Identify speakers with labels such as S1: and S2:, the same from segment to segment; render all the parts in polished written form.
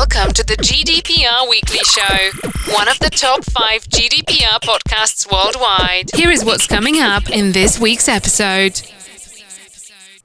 S1: Welcome to the GDPR Weekly Show, one of the top 5 GDPR podcasts worldwide. Here is what's coming up in this week's episode.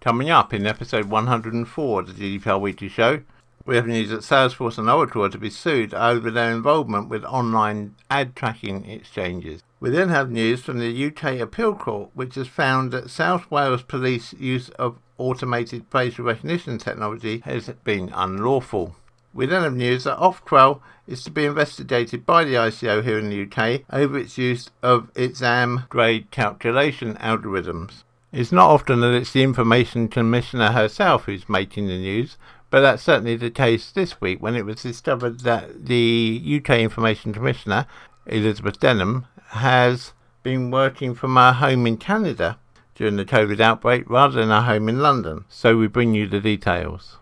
S2: Coming up in episode 104 of the GDPR Weekly Show, we have news that Salesforce and Oracle are to be sued over their involvement with online ad tracking exchanges. We then have news from the UK Appeal Court, which has found that South Wales Police use of automated facial recognition technology has been unlawful. We then have news that Ofqual is to be investigated by the ICO here in the UK over its use of exam grade calculation algorithms. It's not often that it's the Information Commissioner herself who's making the news, but that's certainly the case this week when it was discovered that the UK Information Commissioner, Elizabeth Denham, has been working from her home in Canada during the COVID outbreak rather than her home in London. So we bring you the details.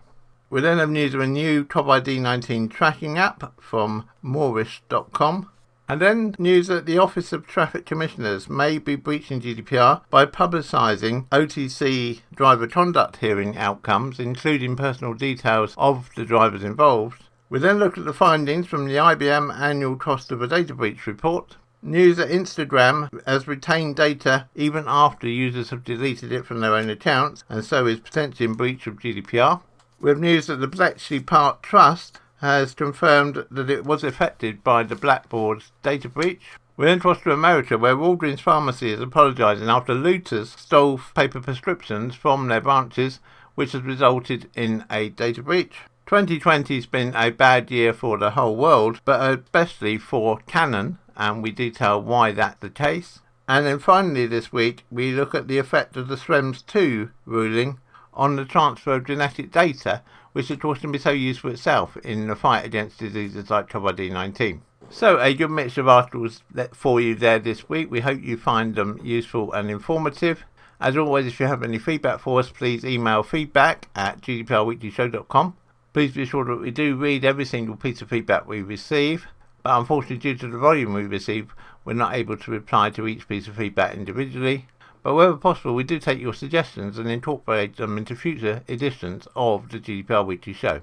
S2: We then have news of a new COVID-19 tracking app from Moorish.com. And then news that the Office of Traffic Commissioners may be breaching GDPR by publicising OTC driver conduct hearing outcomes, including personal details of the drivers involved. We then look at the findings from the IBM Annual Cost of a Data Breach report. News that Instagram has retained data even after users have deleted it from their own accounts, and so is potentially in breach of GDPR. We have news that the Bletchley Park Trust has confirmed that it was affected by the Blackbaud data breach. We then cross to America, where Walgreens Pharmacy is apologising after looters stole paper prescriptions from their branches, which has resulted in a data breach. 2020 has been a bad year for the whole world, but especially for Canon, and we detail why that's the case. And then finally this week, we look at the effect of the Schrems II ruling on the transfer of genetic data, which of course can be so useful itself in the fight against diseases like COVID-19. So a good mixture of articles for you there this week. We hope you find them useful and informative. As always, if you have any feedback for us, please email feedback@gdprweeklyshow.com. Please be sure that we do read every single piece of feedback we receive, but unfortunately due to the volume we receive, we're not able to reply to each piece of feedback individually. But wherever possible, we do take your suggestions and incorporate them into future editions of the GDPR Weekly Show.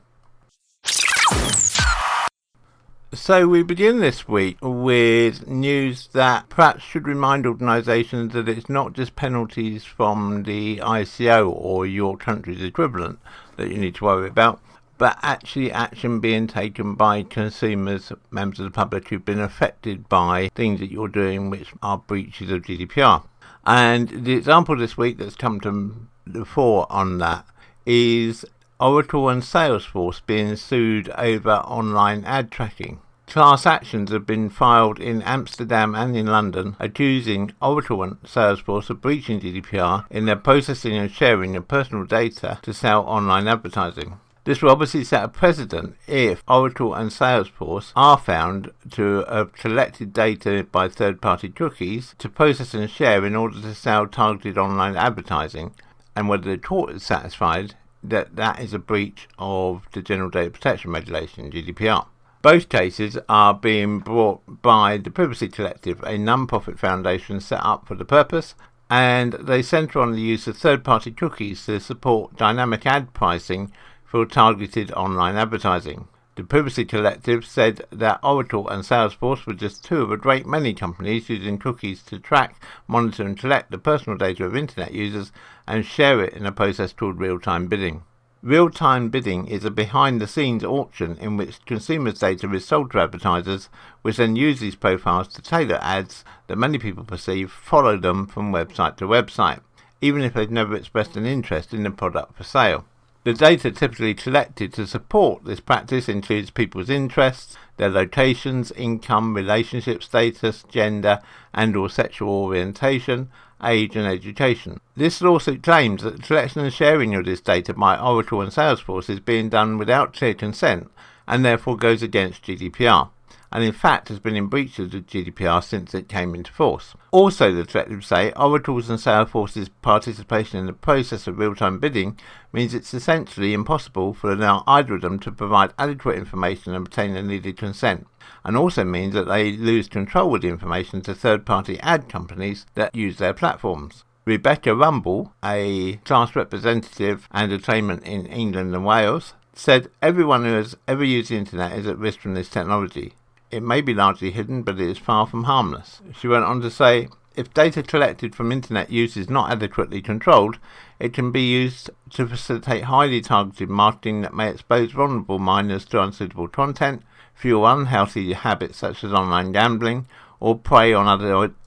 S2: So we begin this week with news that perhaps should remind organisations that it's not just penalties from the ICO or your country's equivalent that you need to worry about, but actually action being taken by consumers, members of the public who've been affected by things that you're doing which are breaches of GDPR. And the example this week that's come to the fore on that is Oracle and Salesforce being sued over online ad tracking. Class actions have been filed in Amsterdam and in London accusing Oracle and Salesforce of breaching GDPR in their processing and sharing of personal data to sell online advertising. This will obviously set a precedent if Oracle and Salesforce are found to have collected data by third-party cookies to process and share in order to sell targeted online advertising, and whether the court is satisfied that that is a breach of the General Data Protection Regulation, GDPR. Both cases are being brought by the Privacy Collective, a non-profit foundation set up for the purpose, and they centre on the use of third-party cookies to support dynamic ad pricing for targeted online advertising. The Privacy Collective said that Oracle and Salesforce were just two of a great many companies using cookies to track, monitor and collect the personal data of internet users and share it in a process called real-time bidding. Real-time bidding is a behind-the-scenes auction in which consumers' data is sold to advertisers, which then use these profiles to tailor ads that many people perceive follow them from website to website, even if they've never expressed an interest in the product for sale. The data typically collected to support this practice includes people's interests, their locations, income, relationship status, gender and or sexual orientation, age and education. This lawsuit claims that the collection and sharing of this data by Oracle and Salesforce is being done without clear consent and therefore goes against GDPR, and in fact has been in breach of the GDPR since it came into force. Also, the collectives say Oracle's and Salesforce's participation in the process of real-time bidding means it's essentially impossible for either of them to provide adequate information and obtain the needed consent, and also means that they lose control of the information to third-party ad companies that use their platforms. Rebecca Rumble, a class representative and a claimant in England and Wales, said everyone who has ever used the internet is at risk from this technology. It may be largely hidden, but it is far from harmless. She went on to say, if data collected from internet use is not adequately controlled, it can be used to facilitate highly targeted marketing that may expose vulnerable minors to unsuitable content, fuel unhealthy habits such as online gambling, or prey on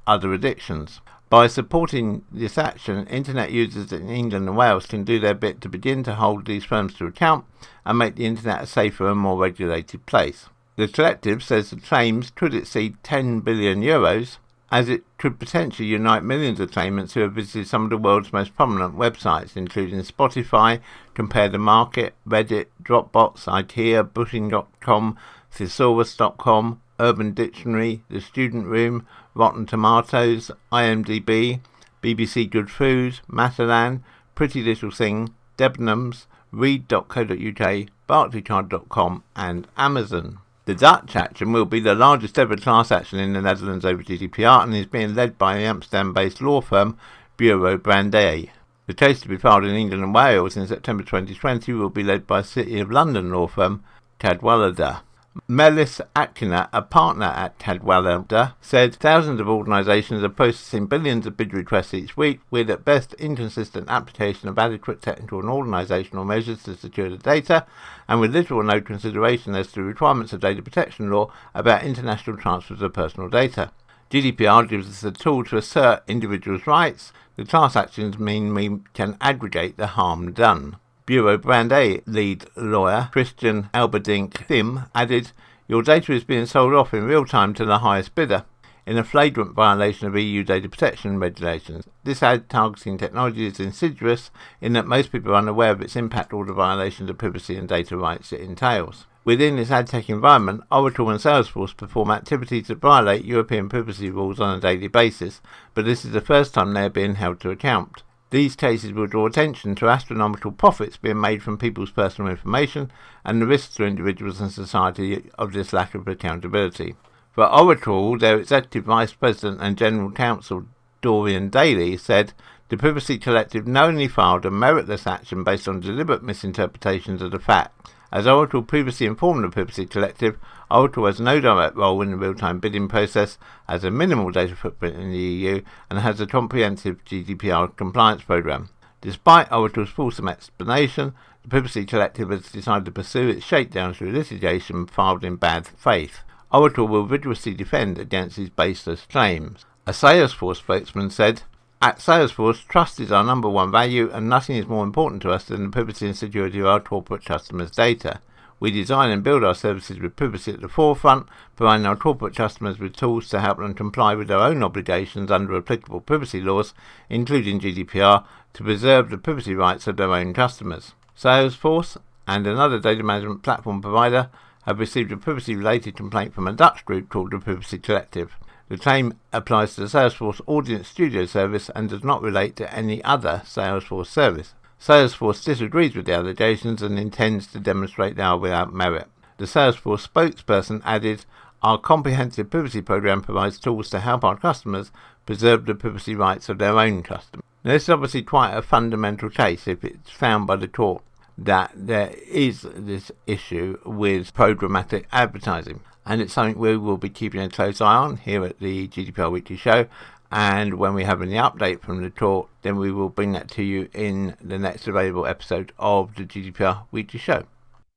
S2: other addictions. By supporting this action, internet users in England and Wales can do their bit to begin to hold these firms to account and make the internet a safer and more regulated place. The collective says the claims could exceed €10 billion, as it could potentially unite millions of claimants who have visited some of the world's most prominent websites, including Spotify, Compare the Market, Reddit, Dropbox, IKEA, Booking.com, Thesaurus.com, Urban Dictionary, The Student Room, Rotten Tomatoes, IMDb, BBC Good Food, Matalan, Pretty Little Thing, Debenhams, Read.co.uk, Barclaycard.com and Amazon. The Dutch action will be the largest ever class action in the Netherlands over GDPR and is being led by the Amsterdam-based law firm Bureau Brandé. The case to be filed in England and Wales in September 2020 will be led by City of London law firm Cadwallader. Melis Atkina, a partner at Cadwallader, said thousands of organisations are processing billions of bid requests each week with at best inconsistent application of adequate technical and organisational measures to secure the data, and with little or no consideration as to the requirements of data protection law about international transfers of personal data. GDPR gives us a tool to assert individuals' rights. The class actions mean we can aggregate the harm done. Bureau Brandé lead lawyer Christian Alberdink-Thim added, your data is being sold off in real time to the highest bidder, in a flagrant violation of EU data protection regulations. This ad targeting technology is insidious in that most people are unaware of its impact or the violations of privacy and data rights it entails. Within this ad tech environment, Oracle and Salesforce perform activities that violate European privacy rules on a daily basis, but this is the first time they are being held to account. These cases will draw attention to astronomical profits being made from people's personal information and the risks to individuals and society of this lack of accountability. For Oracle, their Executive Vice President and General Counsel Dorian Daly said, the Privacy Collective knowingly filed a meritless action based on deliberate misinterpretations of the facts. As Oracle previously informed the Privacy Collective, Oracle has no direct role in the real-time bidding process, has a minimal data footprint in the EU, and has a comprehensive GDPR compliance program. Despite Oracle's fulsome explanation, the Privacy Collective has decided to pursue its shakedown through litigation filed in bad faith. Oracle will vigorously defend against these baseless claims. A Salesforce spokesman said, at Salesforce, trust is our number one value and nothing is more important to us than the privacy and security of our corporate customers' data. We design and build our services with privacy at the forefront, providing our corporate customers with tools to help them comply with their own obligations under applicable privacy laws, including GDPR, to preserve the privacy rights of their own customers. Salesforce and another data management platform provider have received a privacy-related complaint from a Dutch group called the Privacy Collective. The claim applies to the Salesforce Audience Studio service and does not relate to any other Salesforce service. Salesforce disagrees with the allegations and intends to demonstrate they are without merit. The Salesforce spokesperson added, our comprehensive privacy program provides tools to help our customers preserve the privacy rights of their own customers. Now, this is obviously quite a fundamental case if it's found by the court that there is this issue with programmatic advertising. And it's something we will be keeping a close eye on here at the GDPR Weekly Show. And when we have any update from the court, then we will bring that to you in the next available episode of the GDPR Weekly Show.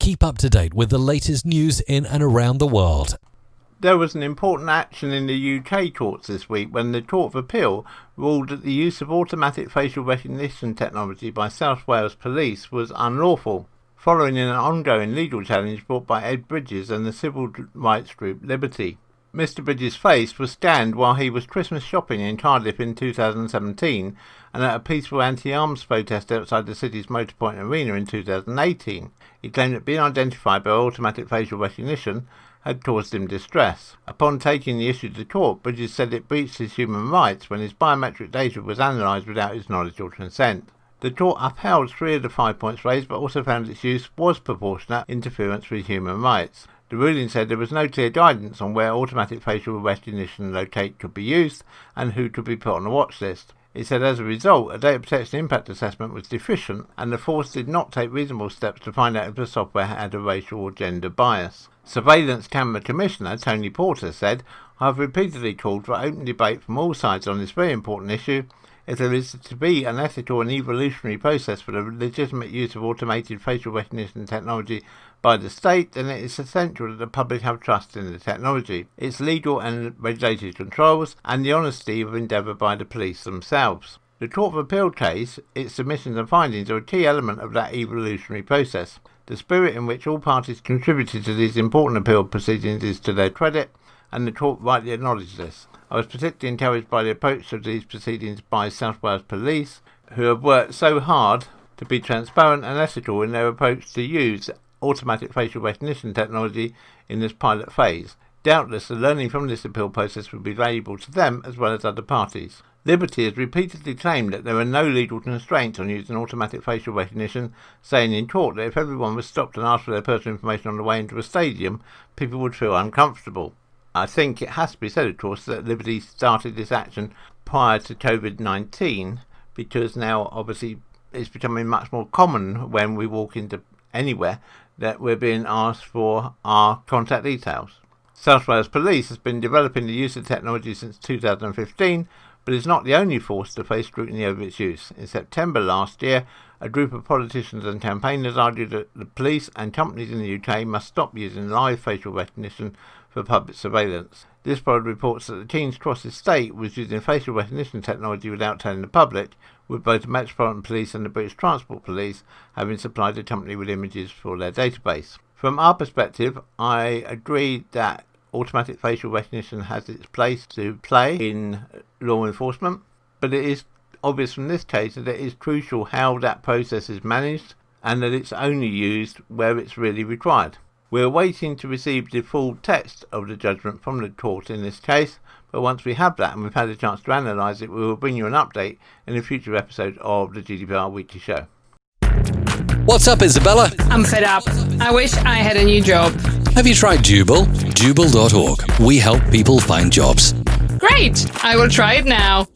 S3: Keep up to date with the latest news in and around the world.
S2: There was an important action in the UK courts this week when the Court of Appeal ruled that the use of automatic facial recognition technology by South Wales Police was unlawful, following an ongoing legal challenge brought by Ed Bridges and the civil rights group Liberty. Mr. Bridges' face was scanned while he was Christmas shopping in Cardiff in 2017 and at a peaceful anti-arms protest outside the city's Motorpoint Arena in 2018. He claimed that being identified by automatic facial recognition had caused him distress. Upon taking the issue to the court, Bridges said it breached his human rights when his biometric data was analysed without his knowledge or consent. The court upheld 3 of the 5 points raised, but also found its use was proportionate interference with human rights. The ruling said there was no clear guidance on where automatic facial recognition locate could be used and who could be put on the watch list. It said as a result, a data protection impact assessment was deficient and the force did not take reasonable steps to find out if the software had a racial or gender bias. Surveillance Camera Commissioner Tony Porter said, "I have repeatedly called for open debate from all sides on this very important issue. If there is to be an ethical and evolutionary process for the legitimate use of automated facial recognition technology by the state, then it is essential that the public have trust in the technology, its legal and regulatory controls, and the honesty of endeavour by the police themselves. The Court of Appeal case, its submissions and findings are a key element of that evolutionary process. The spirit in which all parties contributed to these important appeal proceedings is to their credit, and the Court rightly acknowledged this. I was particularly encouraged by the approach to these proceedings by South Wales Police, who have worked so hard to be transparent and ethical in their approach to use automatic facial recognition technology in this pilot phase. Doubtless, the learning from this appeal process will be valuable to them as well as other parties. Liberty has repeatedly claimed that there are no legal constraints on using automatic facial recognition, saying in court that if everyone was stopped and asked for their personal information on the way into a stadium, people would feel uncomfortable. I think it has to be said, of course, that Liberty started this action prior to COVID-19 because now, obviously, it's becoming much more common when we walk into anywhere that we're being asked for our contact details. South Wales Police has been developing the use of technology since 2015, but is not the only force to face scrutiny over its use. In September last year, a group of politicians and campaigners argued that the police and companies in the UK must stop using live facial recognition for public surveillance. This followed reports that the King's Cross estate was using facial recognition technology without telling the public, with both the Metropolitan Police and the British Transport Police having supplied the company with images for their database. From our perspective, I agree that automatic facial recognition has its place to play in law enforcement, but it is obvious from this case that it is crucial how that process is managed and that it's only used where it's really required. We're waiting to receive the full text of the judgment from the court in this case, but once we have that and we've had a chance to analyse it, we will bring you an update in a future episode of the GDPR Weekly Show.
S3: What's up, Isabella?
S1: I'm fed up. I wish I had a new job.
S3: Have you tried Jubal? Jubal.org. We help people find jobs.
S1: Great! I will try it now.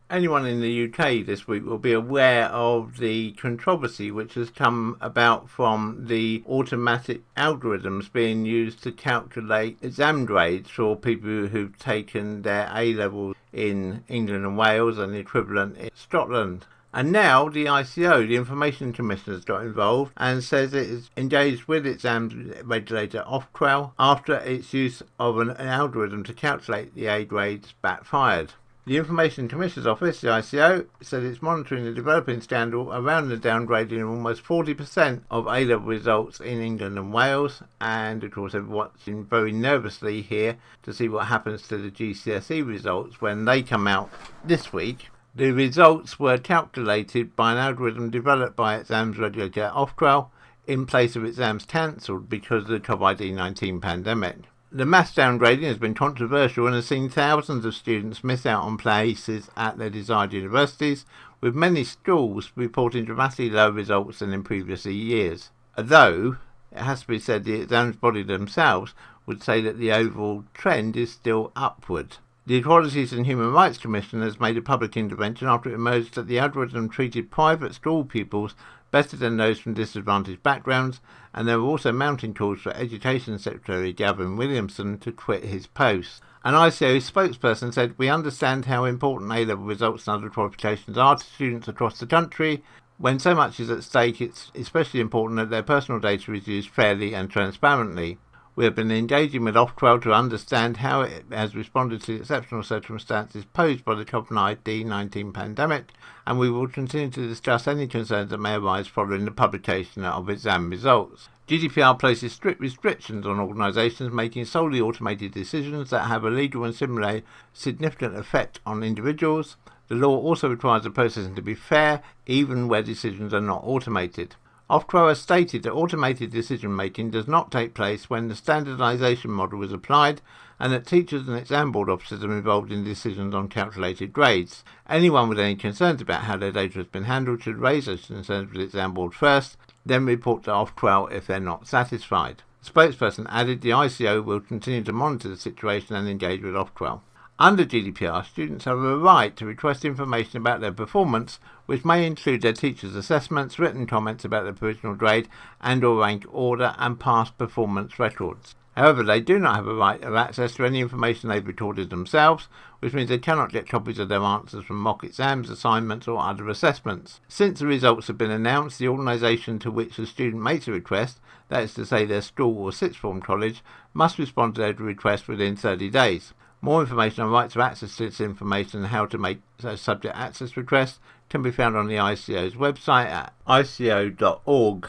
S2: Anyone in the UK this week will be aware of the controversy which has come about from the automatic algorithms being used to calculate exam grades for people who've taken their A-levels in England and Wales and the equivalent in Scotland. And now the ICO, the Information Commission, has got involved and says it is engaged with exams regulator Ofqual after its use of an algorithm to calculate the A grades backfired. The Information Commissioner's Office, the ICO, said it's monitoring the developing scandal around the downgrading of almost 40% of A-level results in England and Wales, and of course everyone's watching very nervously here to see what happens to the GCSE results when they come out this week. The results were calculated by an algorithm developed by exams regulator Ofqual in place of exams cancelled because of the COVID-19 pandemic. The mass downgrading has been controversial and has seen thousands of students miss out on places at their desired universities, with many schools reporting dramatically lower results than in previous years. Although, it has to be said, the exams body themselves would say that the overall trend is still upward. The Equalities and Human Rights Commission has made a public intervention after it emerged that the algorithm treated private school pupils better than those from disadvantaged backgrounds, and there were also mounting calls for Education Secretary Gavin Williamson to quit his post. An ICO spokesperson said, "We understand how important A-level results and other qualifications are to students across the country. When so much is at stake, it's especially important that their personal data is used fairly and transparently. We have been engaging with Ofqual to understand how it has responded to the exceptional circumstances posed by the COVID-19 pandemic, and we will continue to discuss any concerns that may arise following the publication of exam results." GDPR places strict restrictions on organisations making solely automated decisions that have a legal and similarly significant effect on individuals. The law also requires the processing to be fair, even where decisions are not automated. Ofqual has stated that automated decision-making does not take place when the standardisation model is applied, and that teachers and exam board officers are involved in decisions on calculated grades. Anyone with any concerns about how their data has been handled should raise those concerns with the exam board first, then report to Ofqual if they're not satisfied. The spokesperson added the ICO will continue to monitor the situation and engage with Ofqual. Under GDPR, students have a right to request information about their performance, which may include their teachers' assessments, written comments about their provisional grade and or rank order, and past performance records. However, they do not have a right of access to any information they've recorded themselves, which means they cannot get copies of their answers from mock exams, assignments or other assessments. Since the results have been announced, the organisation to which the student makes a request, that is to say their school or sixth form college, must respond to their request within 30 days. More information on rights of access to this information and how to make a subject access request can be found on the ICO's website at ico.org.uk.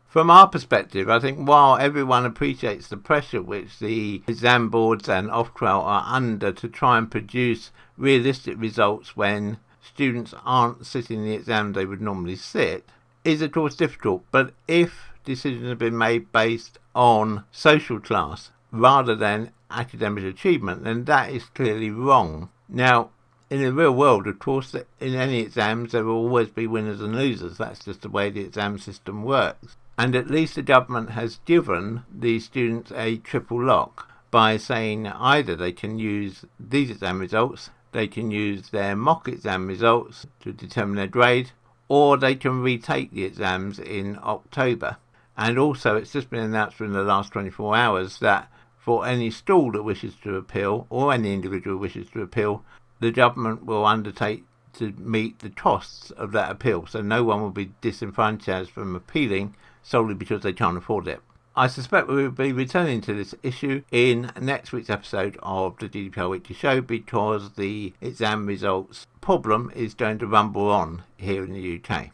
S2: From our perspective, I think while everyone appreciates the pressure which the exam boards and Ofqual are under to try and produce realistic results when students aren't sitting the exam they would normally sit, is of course difficult. But if decisions have been made based on social class rather than academic achievement, then that is clearly wrong. Now, in the real world, of course, in any exams there will always be winners and losers. That's just the way the exam system works. And at least the government has given the students a triple lock by saying either they can use these exam results, they can use their mock exam results to determine their grade, or they can retake the exams in October. And also it's just been announced in the last 24 hours that for any school that wishes to appeal, or any individual who wishes to appeal, the government will undertake to meet the costs of that appeal. So no one will be disenfranchised from appealing solely because they can't afford it. I suspect we will be returning to this issue in next week's episode of the GDPR Weekly Show, because the exam results problem is going to rumble on here in the UK.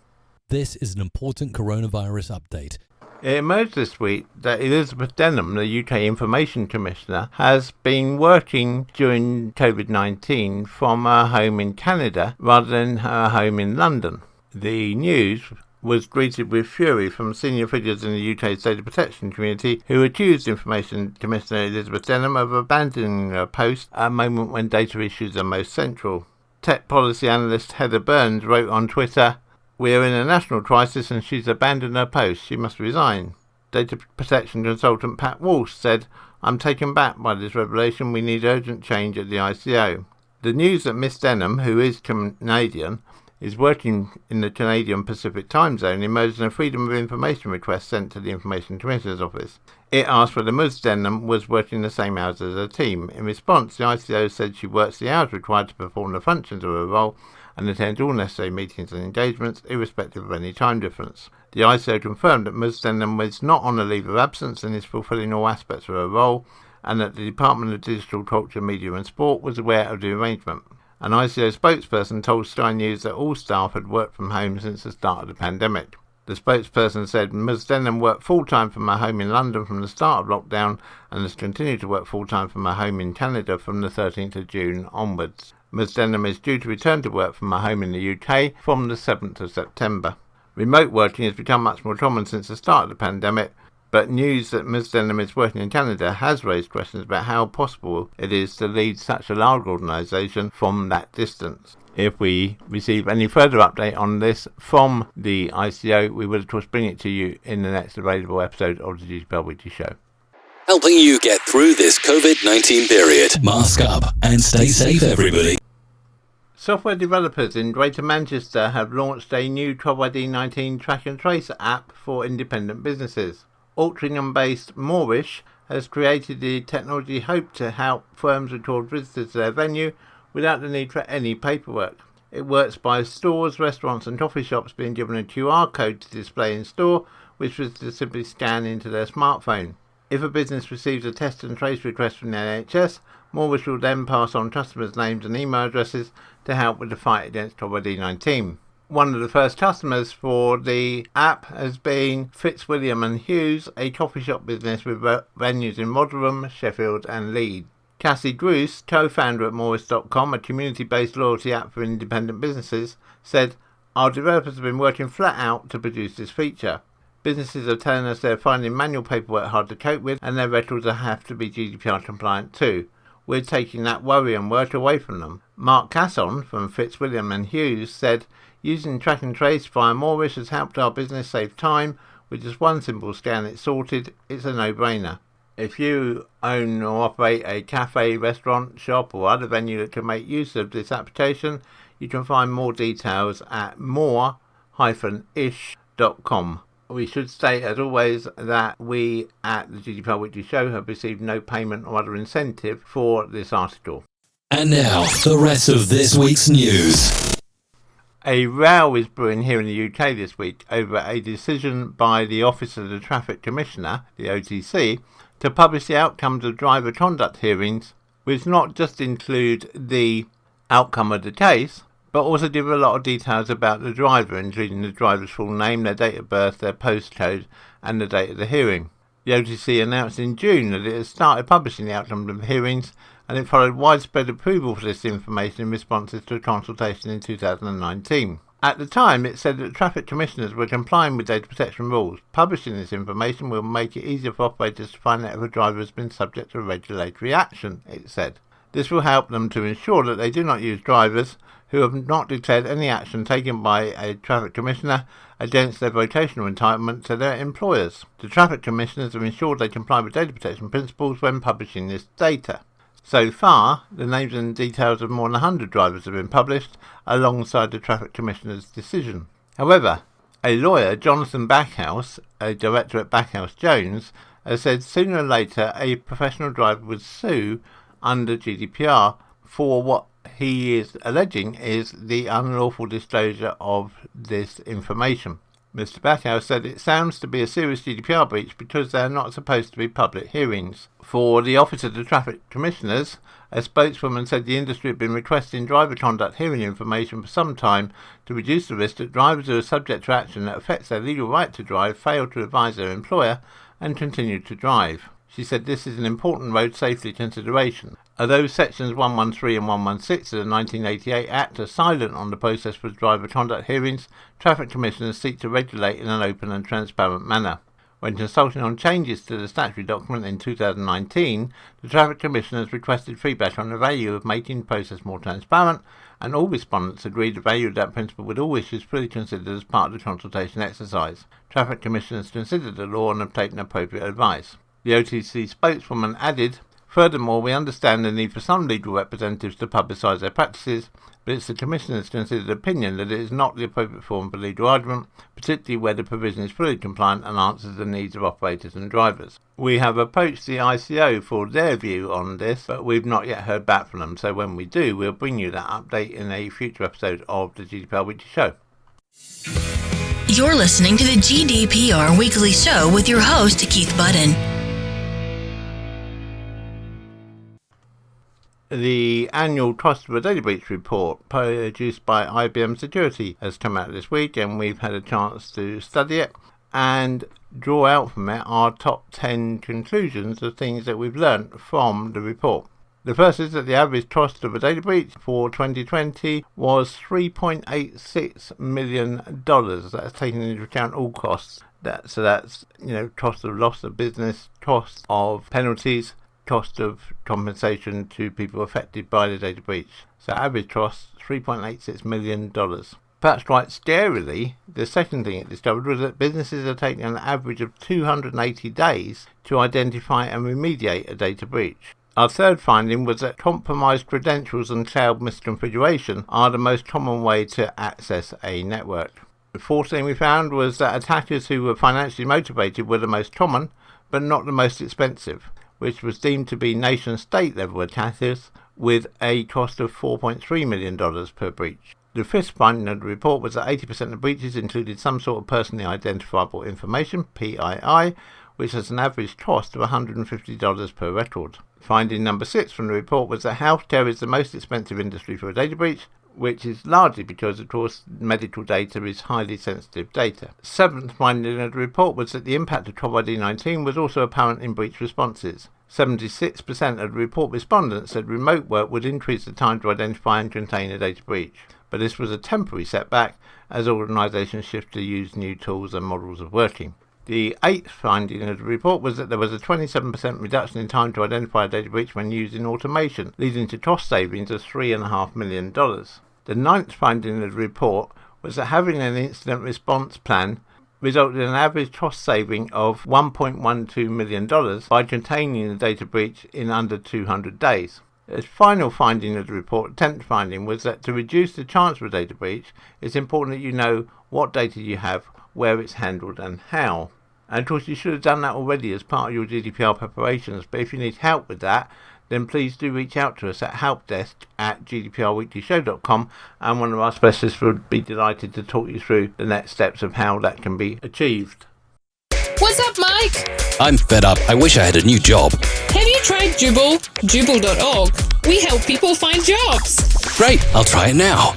S3: This is an important coronavirus update.
S2: It emerged this week that Elizabeth Denham, the UK Information Commissioner, has been working during COVID-19 from her home in Canada rather than her home in London. The news was greeted with fury from senior figures in the UK's data protection community, who accused Information Commissioner Elizabeth Denham of abandoning her post at a moment when data issues are most central. Tech policy analyst Heather Burns wrote on Twitter, "We are in a national crisis and she's abandoned her post. She must resign." Data protection consultant Pat Walsh said, "I'm taken back by this revelation. We need urgent change at the ICO." The news that Miss Denham, who is Canadian, is working in the Canadian Pacific time zone emerged in a Freedom of Information request sent to the Information Commissioner's office. It asked whether Ms Denham was working the same hours as her team. In response, the ICO said she works the hours required to perform the functions of her role and attends all necessary meetings and engagements, irrespective of any time difference. The ICO confirmed that Ms Denham was not on a leave of absence and is fulfilling all aspects of her role, and that the Department of Digital Culture, Media and Sport was aware of the arrangement. An ICO spokesperson told Sky News that all staff had worked from home since the start of the pandemic. The spokesperson said Ms Denham worked full-time from her home in London from the start of lockdown and has continued to work full-time from her home in Canada from the 13th of June onwards. Ms Denham is due to return to work from her home in the UK from the 7th of September. Remote working has become much more common since the start of the pandemic, but news that Ms Denham is working in Canada has raised questions about how possible it is to lead such a large organisation from that distance. If we receive any further update on this from the ICO, we will of course bring it to you in the next available episode of the GDPR Weekly Show.
S3: Helping you get through this COVID-19 period. Mask up and stay safe, everybody.
S2: Software developers in Greater Manchester have launched a new COVID-19 track and trace app for independent businesses. Altrincham-based Moorish has created the technology hoped to help firms record visitors to their venue without the need for any paperwork. It works by stores, restaurants and coffee shops being given a QR code to display in store, which was to simply scan into their smartphone. If a business receives a test and trace request from the NHS, Moorish will then pass on customers' names and email addresses to help with the fight against COVID-19. One of the first customers for the app has been Fitzwilliam and Hughes, a coffee shop business with venues in Rotherham, Sheffield and Leeds. Cassie Bruce, co-founder at Morris.com, a community-based loyalty app for independent businesses, said, "Our developers have been working flat out to produce this feature. Businesses are telling us they're finding manual paperwork hard to cope with and their records have to be GDPR compliant too. We're taking that worry and work away from them." Mark Casson from Fitzwilliam and Hughes said, "Using track and trace via Moorish has helped our business save time. With just one simple scan it's sorted. It's a no-brainer." If you own or operate a cafe, restaurant, shop or other venue that can make use of this application, you can find more details at more-ish.com. We should state, as always, that we at the GDPR Weekly Show have received no payment or other incentive for this article.
S3: And now, the rest of this week's news.
S2: A row is brewing here in the UK this week over a decision by the Office of the Traffic Commissioner, the OTC, to publish the outcomes of driver conduct hearings, which not just include the outcome of the case, but also give a lot of details about the driver, including the driver's full name, their date of birth, their postcode, and the date of the hearing. The OTC announced in June that it has started publishing the outcomes of hearings, and it followed widespread approval for this information in responses to a consultation in 2019. At the time, it said that traffic commissioners were complying with data protection rules. Publishing this information will make it easier for operators to find out if a driver has been subject to regulatory action, it said. This will help them to ensure that they do not use drivers who have not declared any action taken by a traffic commissioner against their vocational entitlement to their employers. The traffic commissioners have ensured they comply with data protection principles when publishing this data. So far, the names and details of more than 100 drivers have been published alongside the Traffic Commissioner's decision. However, a lawyer, Jonathan Backhouse, a director at Backhouse Jones, has said sooner or later a professional driver would sue under GDPR for what he is alleging is the unlawful disclosure of this information. Mr. Backhouse said it sounds to be a serious GDPR breach because they are not supposed to be public hearings. For the Office of the Traffic Commissioners, a spokeswoman said the industry had been requesting driver conduct hearing information for some time to reduce the risk that drivers who are subject to action that affects their legal right to drive fail to advise their employer and continue to drive. She said this is an important road safety consideration. Although sections 113 and 116 of the 1988 Act are silent on the process for driver conduct hearings, traffic commissioners seek to regulate in an open and transparent manner. When consulting on changes to the statutory document in 2019, the traffic commissioners requested feedback on the value of making the process more transparent, and all respondents agreed the value of that principle with all issues fully considered as part of the consultation exercise. Traffic commissioners considered the law and have taken appropriate advice. The OTC spokeswoman added, "Furthermore, we understand the need for some legal representatives to publicise their practices, but it's the Commissioner's considered opinion that it is not the appropriate form for legal argument, particularly where the provision is fully compliant and answers the needs of operators and drivers." We have approached the ICO for their view on this, but we've not yet heard back from them, so when we do, we'll bring you that update in a future episode of the GDPR Weekly Show.
S4: You're listening to the GDPR Weekly Show with your host, Keith Budden.
S2: The annual Trust of a Data Breach report produced by IBM Security has come out this week, and we've had a chance to study it and draw out from it our top 10 conclusions of things that we've learnt from the report. The first is that the average cost of a data breach for 2020 was $3.86 million. That's taking into account all costs. That's cost of loss of business, cost of penalties, cost of compensation to people affected by the data breach. So average cost, $3.86 million. Perhaps quite scarily, the second thing it discovered was that businesses are taking an average of 280 days to identify and remediate a data breach. Our third finding was that compromised credentials and cloud misconfiguration are the most common way to access a network. The fourth thing we found was that attackers who were financially motivated were the most common, but not the most expensive, which was deemed to be nation-state level attackers with a cost of $4.3 million per breach. The fifth finding of the report was that 80% of breaches included some sort of personally identifiable information, PII, which has an average cost of $150 per record. Finding number 6 from the report was that healthcare is the most expensive industry for a data breach, which is largely because, of course, medical data is highly sensitive data. Seventh finding of the report was that the impact of COVID-19 was also apparent in breach responses. 76% of the report respondents said remote work would increase the time to identify and contain a data breach, but this was a temporary setback as organisations shift to use new tools and models of working. The eighth finding of the report was that there was a 27% reduction in time to identify a data breach when using automation, leading to cost savings of $3.5 million. The ninth finding of the report was that having an incident response plan resulted in an average cost saving of $1.12 million by containing the data breach in under 200 days. The final finding of the report, 10th finding, was that to reduce the chance of a data breach, it's important that you know what data you have, where it's handled and how. And of course you should have done that already as part of your GDPR preparations, but if you need help with that, then please do reach out to us at helpdesk@gdprweeklyshow.com, and one of our specialists would be delighted to talk you through the next steps of how that can be achieved.
S1: What's up, Mike?
S3: I'm fed up. I wish I had a new job.
S1: Have you tried Jubal? Jubal.org. We help people find jobs.
S3: Great, I'll try it now.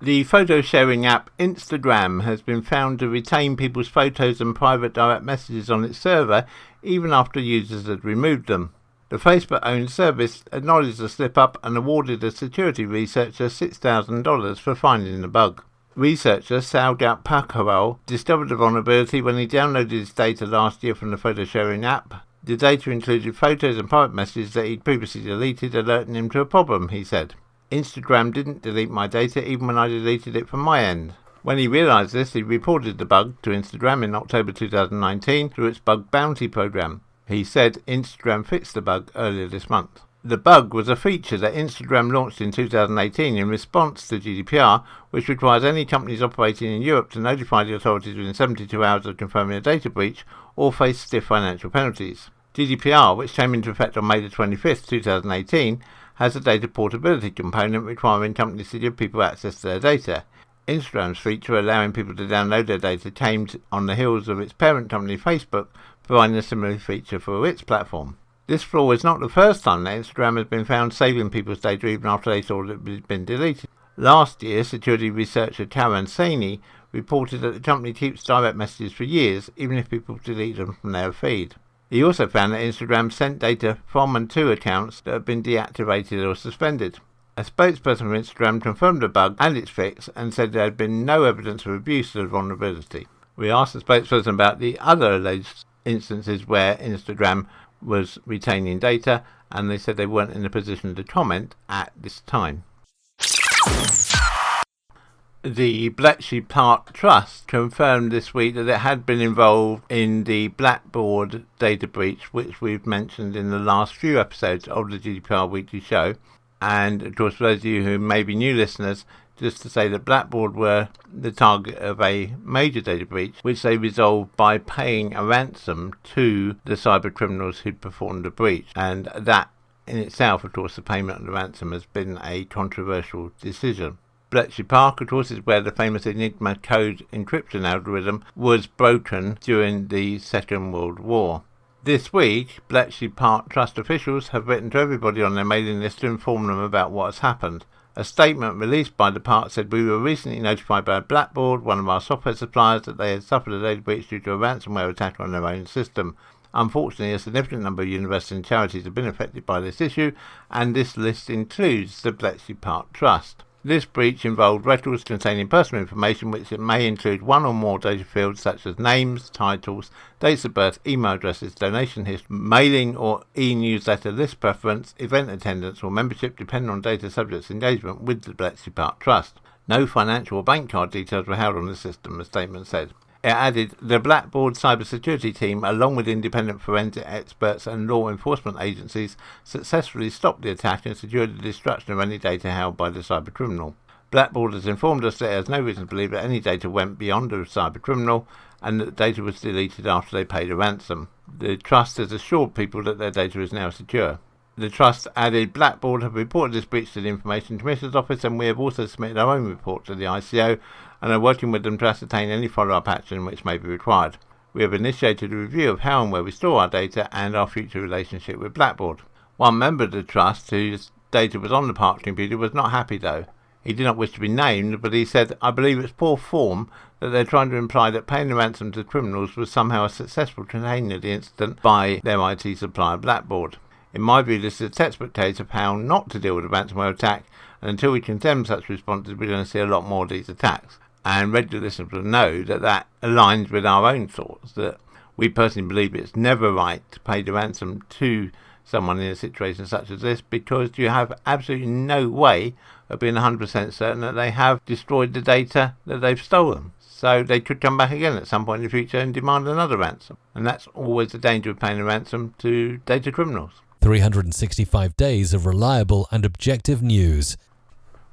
S2: The photo sharing app Instagram has been found to retain people's photos and private direct messages on its server even after users had removed them. The Facebook-owned service acknowledged the slip-up and awarded a security researcher $6,000 for finding the bug. Researcher Salgat Pakarel discovered the vulnerability when he downloaded his data last year from the photo sharing app. The data included photos and private messages that he'd previously deleted, alerting him to a problem, he said. Instagram didn't delete my data even when I deleted it from my end. When he realised this, he reported the bug to Instagram in October 2019 through its bug bounty program. He said Instagram fixed the bug earlier this month. The bug was a feature that Instagram launched in 2018 in response to GDPR, which requires any companies operating in Europe to notify the authorities within 72 hours of confirming a data breach or face stiff financial penalties. GDPR, which came into effect on May 25, 2018, has a data portability component requiring companies to give people access to their data. Instagram's feature allowing people to download their data came on the heels of its parent company Facebook providing a similar feature for its platform. This flaw is not the first time that Instagram has been found saving people's data even after they thought it had been deleted. Last year, security researcher Canon reported that the company keeps direct messages for years, even if people delete them from their feed. He also found that Instagram sent data from and to accounts that had been deactivated or suspended. A spokesperson for Instagram confirmed the bug and its fix and said there had been no evidence of abuse of the vulnerability. We asked the spokesperson about the other alleged instances where Instagram was retaining data, and they said they weren't in a position to comment at this time. The Bletchley Park Trust confirmed this week that it had been involved in the Blackbaud data breach, which we've mentioned in the last few episodes of the GDPR Weekly Show. And of course, for those of you who may be new listeners, just to say that Blackbaud were the target of a major data breach, which they resolved by paying a ransom to the cyber criminals who'd performed the breach. And that in itself, of course, the payment of the ransom has been a controversial decision. Bletchley Park, of course, is where the famous Enigma code encryption algorithm was broken during the Second World War. This week, Bletchley Park Trust officials have written to everybody on their mailing list to inform them about what has happened. A statement released by the park said, "We were recently notified by Blackbaud, one of our software suppliers, that they had suffered a data breach due to a ransomware attack on their own system. Unfortunately, a significant number of universities and charities have been affected by this issue, and this list includes the Bletchley Park Trust. This breach involved records containing personal information, which it may include one or more data fields such as names, titles, dates of birth, email addresses, donation history, mailing or e-newsletter list preference, event attendance or membership depending on data subjects' engagement with the Bletchley Park Trust. No financial or bank card details were held on the system," the statement said. It added, "The Blackbaud cybersecurity team, along with independent forensic experts and law enforcement agencies, successfully stopped the attack and secured the destruction of any data held by the cybercriminal. Blackbaud has informed us that it has no reason to believe that any data went beyond the cybercriminal and that the data was deleted after they paid a ransom. The Trust has assured people that their data is now secure." The Trust added, "Blackbaud have reported this breach to the Information Commissioner's Office, and we have also submitted our own report to the ICO and are working with them to ascertain any follow-up action which may be required. We have initiated a review of how and where we store our data and our future relationship with Blackbaud." One member of the Trust, whose data was on the park computer, was not happy though. He did not wish to be named, but he said, "I believe it's poor form that they're trying to imply that paying the ransom to criminals was somehow a successful containment of the incident by their IT supplier Blackbaud. In my view, this is a textbook case of how not to deal with a ransomware attack, and until we condemn such responses, we're going to see a lot more of these attacks." And regular listeners will know that that aligns with our own thoughts, that we personally believe it's never right to pay the ransom to someone in a situation such as this, because you have absolutely no way of being 100% certain that they have destroyed the data that they've stolen. so they could come back again at some point in the future and demand another ransom. And that's always the danger of paying a ransom to data criminals.
S5: 365 days of reliable and objective news.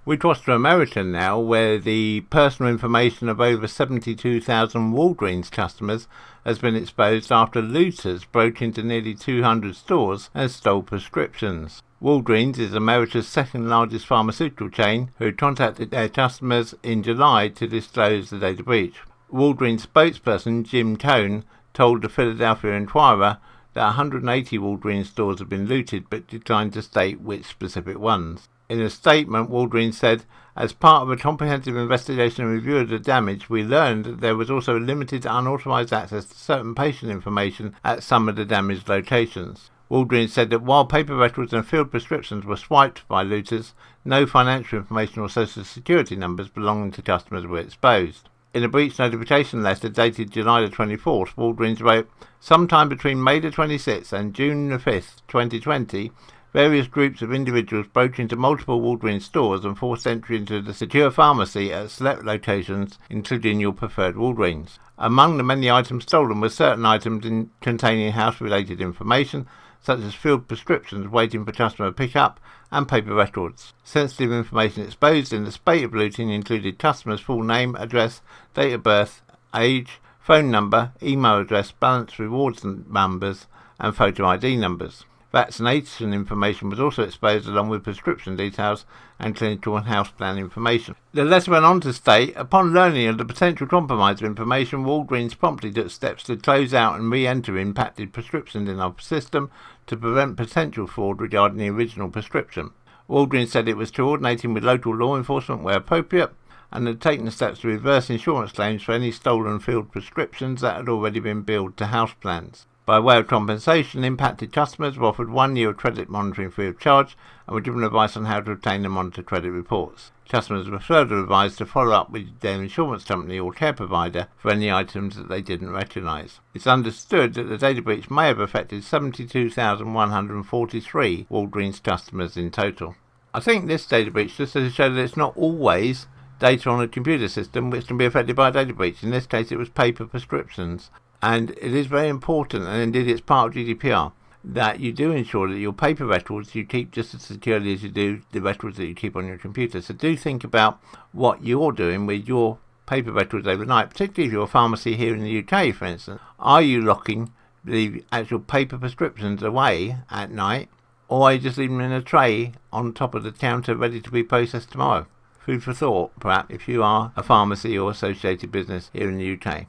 S2: We cross to America now, where the personal information of over 72,000 Walgreens customers has been exposed after looters broke into nearly 200 stores and stole prescriptions. Walgreens is America's second largest pharmaceutical chain, who contacted their customers in July to disclose the data breach. Walgreens spokesperson Jim Canon told the Philadelphia Inquirer that 180 Walgreens stores have been looted, but declined to state which specific ones. In a statement, Walgreens said, "As part of a comprehensive investigation and review of the damage, we learned that there was also limited unauthorized access to certain patient information at some of the damaged locations." Walgreens said that while paper records and filled prescriptions were swiped by looters, no financial information or social security numbers belonging to customers were exposed. In a breach notification letter dated July the 24th, Walgreens wrote, "Sometime between May the 26th and June the 5th, 2020, various groups of individuals broke into multiple Walgreens stores and forced entry into the secure pharmacy at select locations, including your preferred Walgreens. Among the many items stolen were certain items containing health-related information, such as filled prescriptions waiting for customer pickup and paper records. Sensitive information exposed in the spate of looting included customers' full name, address, date of birth, age, phone number, email address, balance rewards numbers, and photo ID numbers. Vaccination information was also exposed along with prescription details and clinical and house plan information." The letter went on to state, "Upon learning of the potential compromise of information, Walgreens promptly took steps to close out and re-enter impacted prescriptions in our system to prevent potential fraud regarding the original prescription." Walgreens said it was coordinating with local law enforcement where appropriate and had taken steps to reverse insurance claims for any stolen filled prescriptions that had already been billed to house plans. By way of compensation, impacted customers were offered 1 year of credit monitoring free of charge and were given advice on how to obtain and monitor credit reports. Customers were further advised to follow up with their insurance company or care provider for any items that they didn't recognise. It's understood that the data breach may have affected 72,143 Walgreens customers in total. I think this data breach just to show that it's not always data on a computer system which can be affected by a data breach. In this case, it was paper prescriptions. And it is very important, and indeed it's part of GDPR, that you do ensure that your paper records you keep just as securely as you do the records that you keep on your computer. So do think about what you're doing with your paper records overnight, particularly if you're a pharmacy here in the UK, for instance. Are you locking the actual paper prescriptions away at night, or are you just leaving them in a tray on top of the counter ready to be processed tomorrow? Food for thought, perhaps, if you are a pharmacy or associated business here in the UK.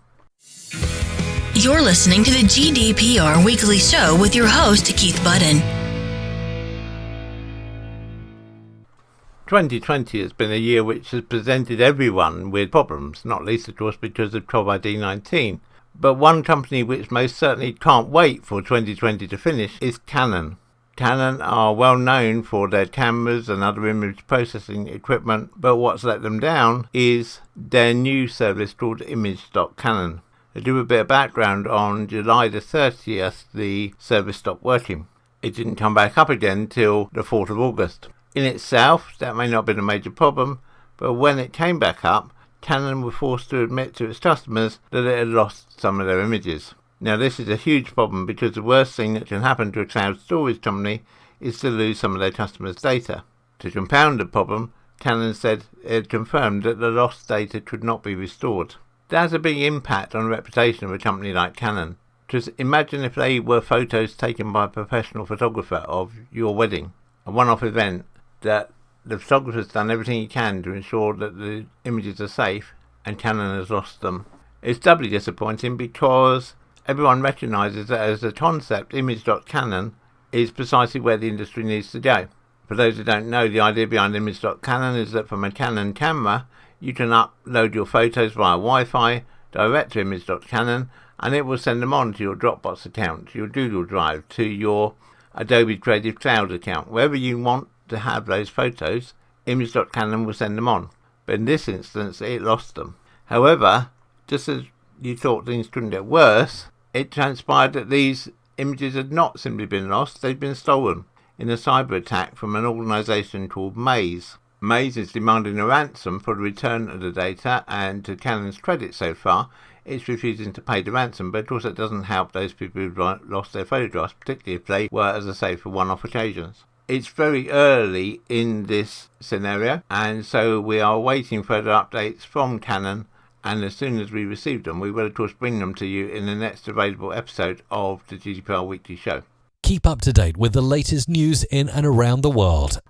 S4: You're listening to the GDPR Weekly Show with your host, Keith Budden.
S2: 2020 has been a year which has presented everyone with problems, not least, of course, because of COVID-19. But one company which most certainly can't wait for 2020 to finish is Canon. Canon are well known for their cameras and other image processing equipment, but what's let them down is their new service called Image.Canon. To do a bit of background, on July the 30th, the service stopped working. It didn't come back up again till the 4th of August. In itself, that may not have been a major problem, but when it came back up, Canon were forced to admit to its customers that it had lost some of their images. Now, this is a huge problem because the worst thing that can happen to a cloud storage company is to lose some of their customers' data. To compound the problem, Canon said it had confirmed that the lost data could not be restored. That has a big impact on the reputation of a company like Canon. Because imagine if they were photos taken by a professional photographer of your wedding, a one-off event, that the photographer's done everything he can to ensure that the images are safe, and Canon has lost them. It's doubly disappointing because everyone recognises that as a concept, Image.Canon is precisely where the industry needs to go. For those who don't know, the idea behind Image.Canon is that from a Canon camera, you can upload your photos via Wi-Fi direct to Image.Canon, and it will send them on to your Dropbox account, to your Google Drive, to your Adobe Creative Cloud account. Wherever you want to have those photos, Image.Canon will send them on. But in this instance, it lost them. However, just as you thought things couldn't get worse, it transpired that these images had not simply been lost, they'd been stolen in a cyber attack from an organisation called Maze. Maze is demanding a ransom for the return of the data, and to Canon's credit so far, it's refusing to pay the ransom, but of course it doesn't help those people who've lost their photographs, particularly if they were, as I say, for one-off occasions. It's very early in this scenario, and so we are waiting further updates from Canon, and as soon as we receive them, we will of course bring them to you in the next available episode of the GDPR Weekly Show.
S5: Keep up to date with the latest news in and around the world.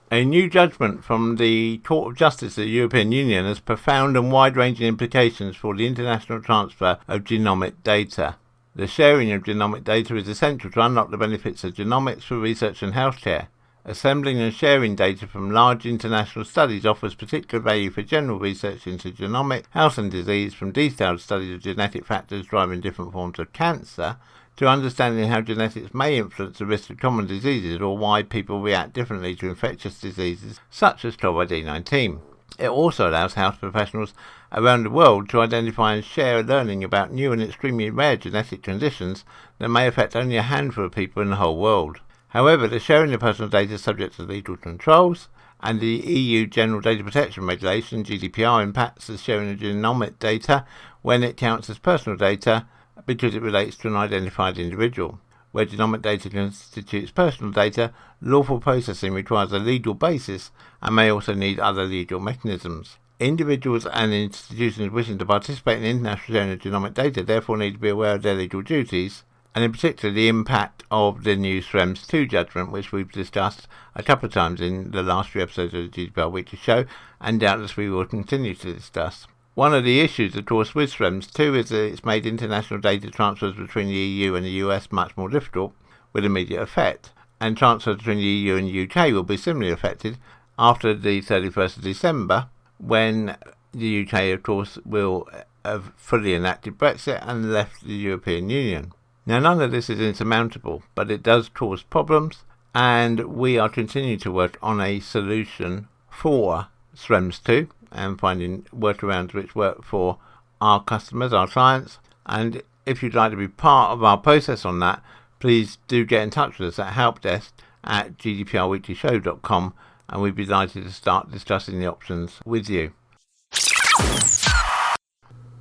S2: A new judgment from the Court of Justice of the European Union has profound and wide-ranging implications for the international transfer of genomic data. The sharing of genomic data is essential to unlock the benefits of genomics for research and healthcare. Assembling and sharing data from large international studies offers particular value for general research into genomic health and disease, from detailed studies of genetic factors driving different forms of cancer to understanding how genetics may influence the risk of common diseases or why people react differently to infectious diseases such as COVID-19. It also allows health professionals around the world to identify and share learning about new and extremely rare genetic conditions that may affect only a handful of people in the whole world. However, the sharing of personal data is subject to legal controls, and the EU General Data Protection Regulation, GDPR, impacts the sharing of genomic data when it counts as personal data because it relates to an identified individual. Where genomic data constitutes personal data, lawful processing requires a legal basis and may also need other legal mechanisms. Individuals and institutions wishing to participate in international sharing of genomic data therefore need to be aware of their legal duties, and in particular the impact of the new Schrems II judgment, which we've discussed a couple of times in the last few episodes of the GDPR Weekly Show, and doubtless we will continue to discuss. One of the issues, of course, with Schrems II is that it's made international data transfers between the EU and the US much more difficult with immediate effect, and transfers between the EU and the UK will be similarly affected after the 31st of December, when the UK, of course, will have fully enacted Brexit and left the European Union. Now, none of this is insurmountable, but it does cause problems, and we are continuing to work on a solution for Schrems II, and finding workarounds which work for our customers, our clients. And if you'd like to be part of our process on that, please do get in touch with us at helpdesk@gdprweeklyshow.com, and we'd be delighted to start discussing the options with you.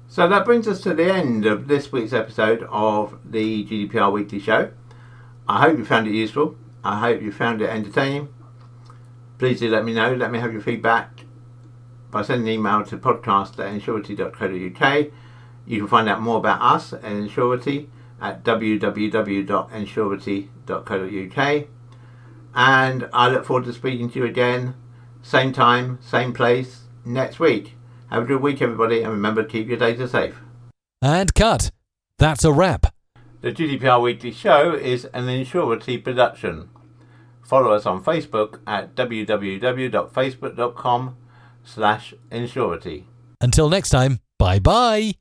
S2: So that brings us to the end of this week's episode of the GDPR Weekly Show. I hope you found it useful. I hope you found it entertaining. Please do let me know. Let me have your feedback by sending an email to podcast@insurity.co.uk. You can find out more about us at Insurity at www.insurity.co.uk. And I look forward to speaking to you again, same time, same place, next week. Have a good week, everybody, and remember to keep your data safe.
S5: And cut. That's a wrap.
S2: The GDPR Weekly Show is an Insurity production. Follow us on Facebook at www.facebook.com/Insurity.
S5: Until next time, bye-bye.